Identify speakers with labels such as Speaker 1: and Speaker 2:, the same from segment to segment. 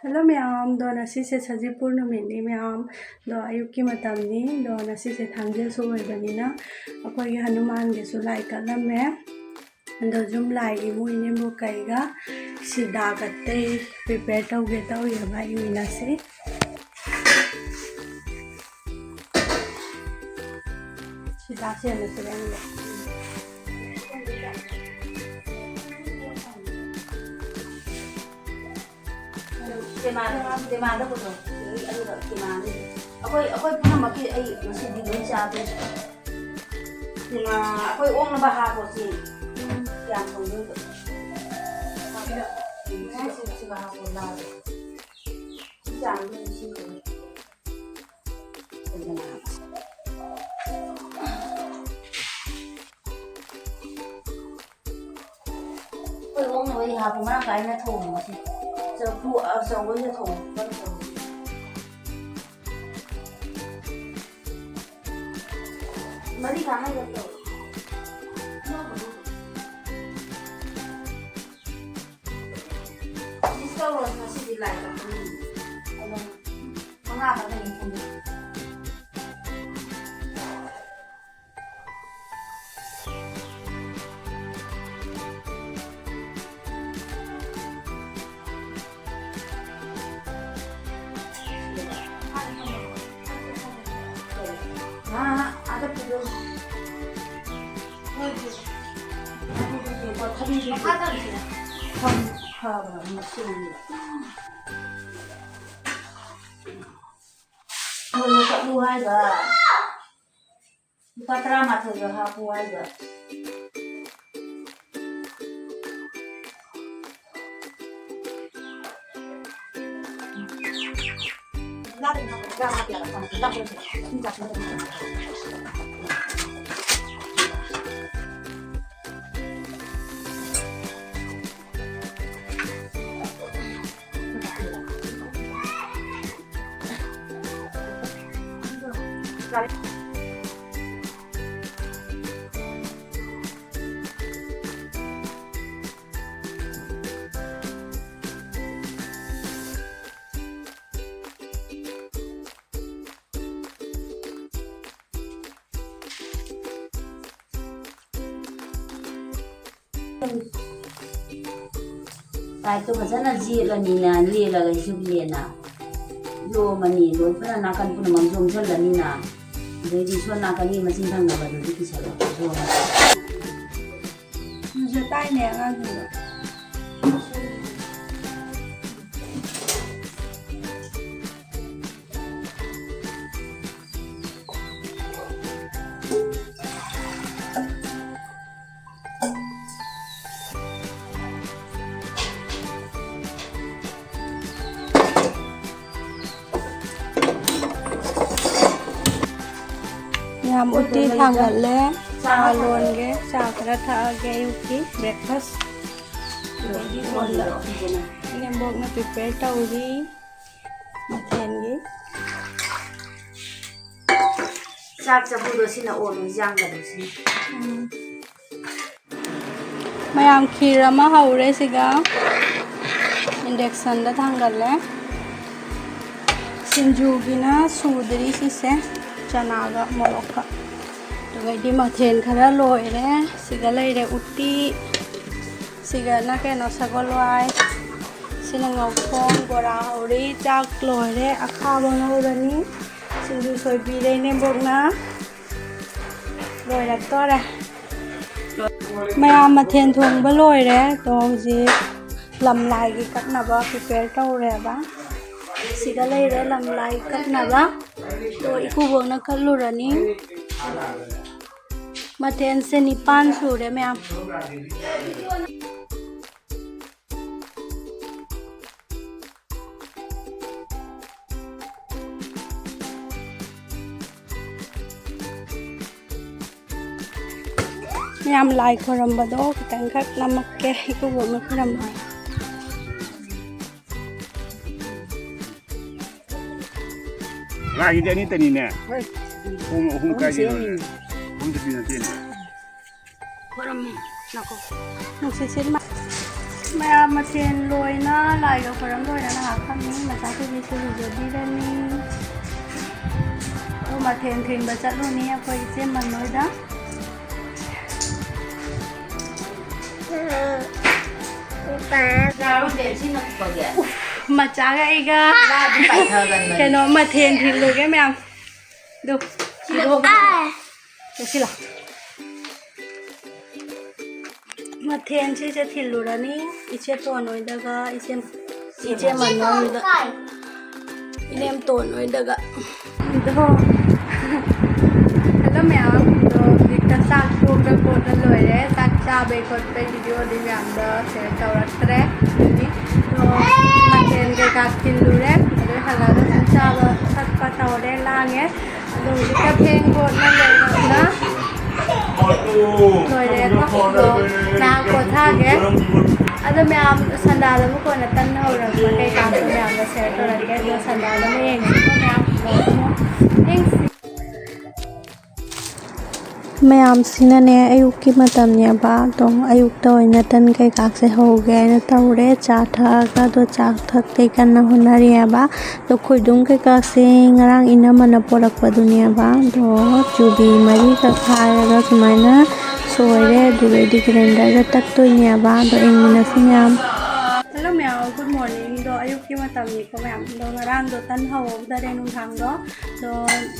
Speaker 1: Hello ma'am दो नसीसे सजीपुर नुमितनि ma'am दो अयुक्की मतमनि दो नसीसे थांजेल सोयबनिना अखोयगी हनुमान गेसु लाई कलमे दो जुम लाई इमुइने मु कईगा सिदा कत्ते प्रिपेयर तौगे तौयबा इमिनासे सिदा सेमसेरेंगे
Speaker 2: Tema đó rồi, anh rồi tema đi. Aku pernah makin masih di Indonesia tu. Tema aku uang nambah apa sih? Yang tunggu tu. Masih bahas bola. Jangan di sini. Aku uang nambah apa mana kaya nak thùng masih. Giờ với cái thùng vẫn còn mới đi khám hay được rồi đi sâu rồi nó sẽ đi lại cả mình không làm được mình không được ada video. Buat tadi di mana di sini? Kamu mesin. Kalau tak buai dah. Kita teramat saja hak buai dah. Tại tôi phải rất là dễ là nhìn là lìa là cái giúp liền à, vô mà nhìn luôn phải là nào cần cũng mang dùng chân là nhìn à, đấy đi xuân nào cái gì mà xin thằng nào vào được thì sẽ được vô.
Speaker 1: Giờ tay nè ăn gì nữa. Yam uti thangale cha longe cha khara thage yuki breakfast ready holla ne bok na prepare tauri mathengi
Speaker 2: Sạc cho bữa đó xin là ổn rồi giang là được xin.
Speaker 1: mayam khira ma haure siga induction da thangale sinju gina sudri sise chana ga moroka to di mathen khara loire siga leire utti siga na ke no sagolwai sina ngopong gora hauri chak loire akha bangaurani sinju soibi reine bokna loirak tore mayam mathen thongba loire to ji lam lai gi kaknaba prepare tawre ba siga leire lam lai kaknaba to ikubona kallurani mathen se nipan sure mayam mayam lai khoramba do kitang khak namakke ikubona khoramba
Speaker 3: Lagi dia ni tadi ni. Hum kaji ni. Hum tu ni tadi.
Speaker 1: Khoram nako nagsisilma ꯃꯌꯥꯝ ꯃꯊꯦꯜ ꯂꯣꯏꯅ ꯂꯥꯏꯒ ꯈꯣꯏꯔꯝ ꯂꯣꯏꯅ ꯉꯥꯏꯍꯥꯛ ꯐꯝꯃꯤ ꯃꯆꯥꯈꯣꯏꯒꯤꯁꯨ ꯂꯨꯖꯕꯤꯔꯅꯤ ꯑꯗꯣ ꯃꯊꯦꯜ ꯊꯤꯟꯕ ꯆꯠꯂꯨꯅꯤ ꯑꯩꯈꯣꯏ ꯏꯆꯦꯃꯟ ꯍꯣꯏꯗ ꯃꯆꯥꯒ ꯑꯩꯒ ꯀꯩꯅꯣ ꯃꯊꯦꯜ ꯊꯤꯜꯂꯨꯒꯦ ꯃꯌꯥꯝ ꯗꯨ ꯁꯤꯂꯥ ꯃꯊꯦꯜꯁꯤꯁꯦ ꯊꯤꯜꯂꯨꯔꯅꯤ ꯏꯆꯦ ꯇꯣꯟ ꯍꯣꯏꯗꯒ ꯏꯆꯦꯃꯟ ꯍꯣꯏꯗ ꯏꯅꯦꯝ ꯇꯣꯟ ꯍꯣꯏꯗꯒ ꯑꯗꯣ hello ma'am तो जितना साग पोगल पोगल लोरे साग चाबे कोटे वीडियो दी मैमदा शेयर तौरत्रे तो मटेन के काकिल लुरे अरे हलादा चाबा साग पतौरे लांगे तो जितना फेंग कोटना लेना लोरे तो ना कोथागे अदो मैम संदाल में कोई नतन हो रहा है कई काम तो मैम का शेयर तौरत्रे जो संदाल में एक मैम ꯃꯌꯥꯝꯁꯤꯅꯅꯦ ꯑꯌꯨꯛꯀꯤ ꯃꯇꯝꯅꯦꯕ ꯑꯗꯣ ꯑꯌꯨꯛꯇ ꯑꯣꯏꯅ ꯇꯟ ꯀꯩꯀꯥꯁꯦ ꯍꯧꯒꯦ ꯍꯥꯏꯅ ꯇꯧꯔꯦ ꯆꯥ ꯊꯛꯑꯒ ꯑꯗꯣ ꯆꯥ ꯊꯛꯇꯦ ꯀꯟꯅ ꯍꯣꯠꯅꯔꯤꯑꯕ ꯑꯗꯣ ꯈꯣꯏꯗꯨꯝ ꯀꯩꯀꯥꯁꯦ ꯉꯔꯥꯡ ꯏꯅꯝꯃꯅ ꯄꯣꯔꯛꯄꯗꯨꯅꯦꯕ ꯑꯗꯣ ꯆꯨꯕꯤ ꯃꯔꯤꯒ ꯈꯥꯏꯔꯒ ꯁꯨꯃꯥꯏꯅ ꯁꯣꯏꯔꯦ ꯑꯗꯨꯒꯩꯗꯤ ꯒ꯭ꯔꯥꯏꯟꯗꯔꯗ ꯇꯛꯇꯣꯏꯅꯦꯕ ꯑꯗꯣ ꯌꯦꯡꯃꯤꯟꯅꯁꯤ ꯃꯌꯥꯝ Hello ma'am, good morning. Do ayuk ki matami ko ma'am. Do ngarang do tan hawo dare nung thang do. Do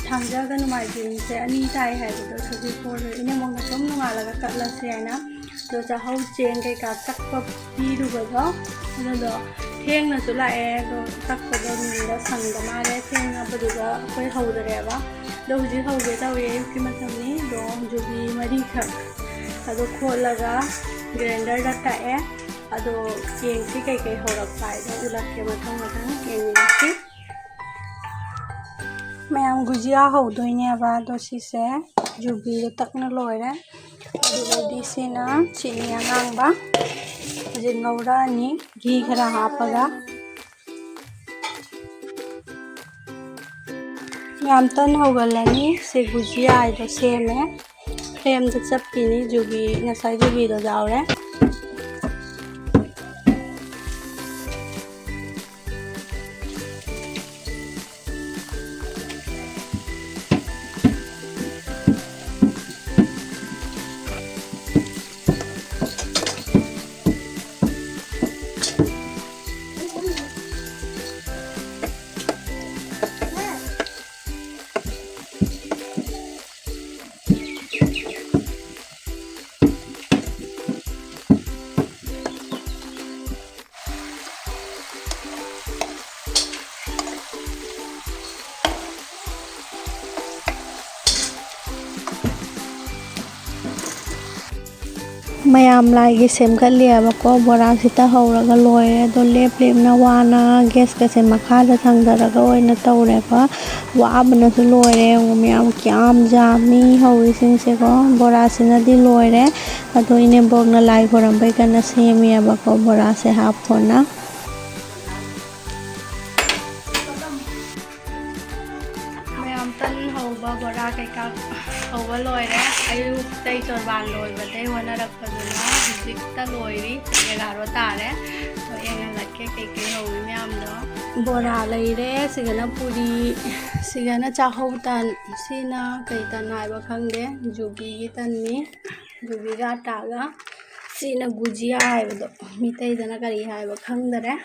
Speaker 1: thangja ga numai jing se ani tai hai do sabi ko ine mong ga tom nunga la ga katla se na. Do cha hau cheng kai ka tak pa pi du ga do. Do theng na su la e do tak pa do ni da sang da ma re theng na ba du ga koi hau dare ba. Do ji hau ge ta we ayuk ki matami do ju bi mari khak. Ado khola ga grinder da ta e अदो येंसी कई कई होरक्ता है उलक्के मथंग येंसी ma'am gujiya हौदोइनेबा दो सिसे जुबी तकना लोइरे अदुगैदि सिना चिनी अनांगबा जे ngौरानी घी खरा हापगा ma'am तन हौगलनी से gujiya आइदो सेमे frame the चप्पीनी जुबी नसाई जुबी दो जावरे मैम लाइगे सेमगलेबको बोरा सिता हौरगा लोइरे दो लेप लेपना वाना गैस कसे मखादा थंगदरगा ओइना तौरेबा वाबनसु लोइरे मैम क्याम जामी हौरिसिंगसेको बोरा सिनादि लोइरे अदो इने बोगना लाई खोरंबै कना सेमियाबको बोरा से हाफोना मैम तन हौबा बोरा कैका हौबा लोइरे अयुक तै चोरबान लोइबदै होनरकपदुना हुजिकता लोइरी 11 तारे तो एंगलक्के कैके हौई मैमदो बोरा लैरे सिगना पुरी सिगना चाहौ तन सिना कै तन हाइबा खंगदे जुबी गी तननी जुबी गा टागा सिना गुजिया हाइबदो मितैदना करी हाइबा खंगदरे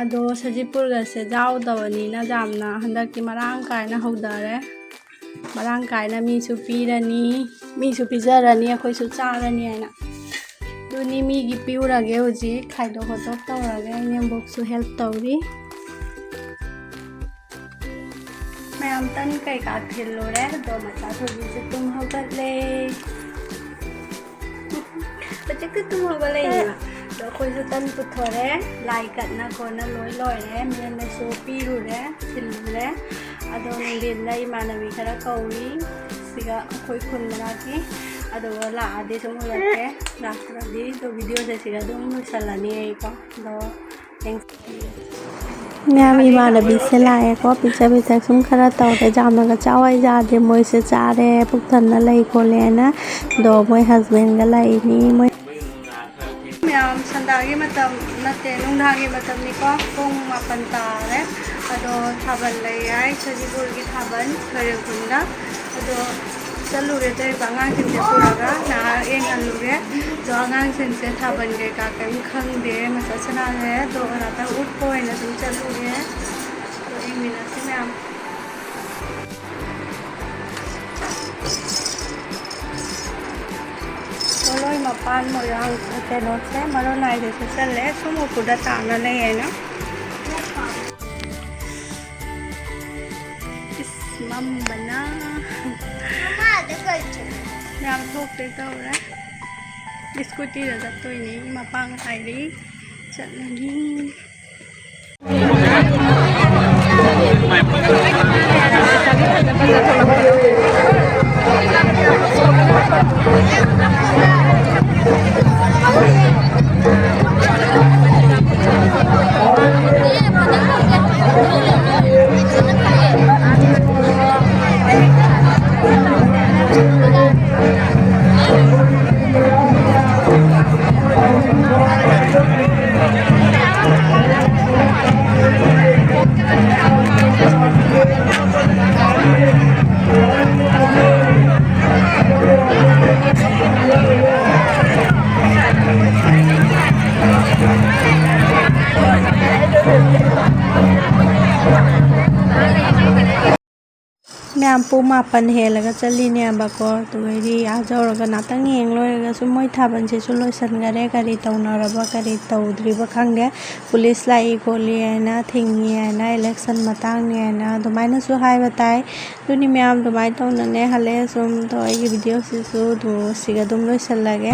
Speaker 1: अदो सजिपुरगसे जाउदबनीना जामना हंदक्की मरांग कायना हौदारे मरांग कायना मीसु पीरनी मीसु पिजरनी अखोइसु चारनी हैना दुनी मीगी पिउरगे हुजी खाइदो होदो तौरगे नेमबोक्सु हेल्प तौरी मैम तन कई का थिल्लोरे दो मचा थोड़ी से तुम हौगले बच्चे को तुम हौगले तो कोई से तन पुथोरे लाई कटना कोना लोय लोयरे मेन सो पीरुरे थिल्लोरे अदो निंदिना इमानबी खरा कौरी सिगा कोई खुन मनाकी अदो लादे तुम लगे लास्टदी तो वीडियो से सिगा तुम सलानी है को दो थैंक्स मैम इमानबी से लाए को पिक्चर पिक्चर सुम खरा तौरे जामनगा चावाई जादे मोय से चारे पुथन्ना लई कोले ना दो मोय हस्बैंड गा लाईनी मोय मैम संदागी मतम नते नुंधागी मतमनिको पुंग मापन तारे अदो थाबन लैयाय सजिपुरगी थाबन खैरखुंदा अदो चलुरे तो आगांग सिंसे पुरागा ना एंगलुरे तो आगांग सिंसे थाबन के का कहीं खंगदे मसा सना है तो राता उठ पोय ना तुम चलुरे तो एक मिनट से मैम लोई मपान मोरंग केनो से मरो नाई से चले सुमो पुदा ताना नहीं है ना इस मम बना मैम थोकते तो रहा स्कूटी रहा तो नहीं मपांग हाईरी चलनी मैम पुंग मापन हेलगा चलीने बाको तुगैरी आजौरगा नातंग येंग लोरगा सु मोय थाबन से सु लोइसनगरे करी तौनरबा करी तौद्रिबा खंगे पुलिस लाई खोली हैना थिंगी हैना इलेक्शन मतांगनी हैना दुमाइना सु हाइबा ताई दुनि मैम दुमाइ तौनने हले सुम तो आई वीडियो से सु दु सिगा दुम लोइसनलागे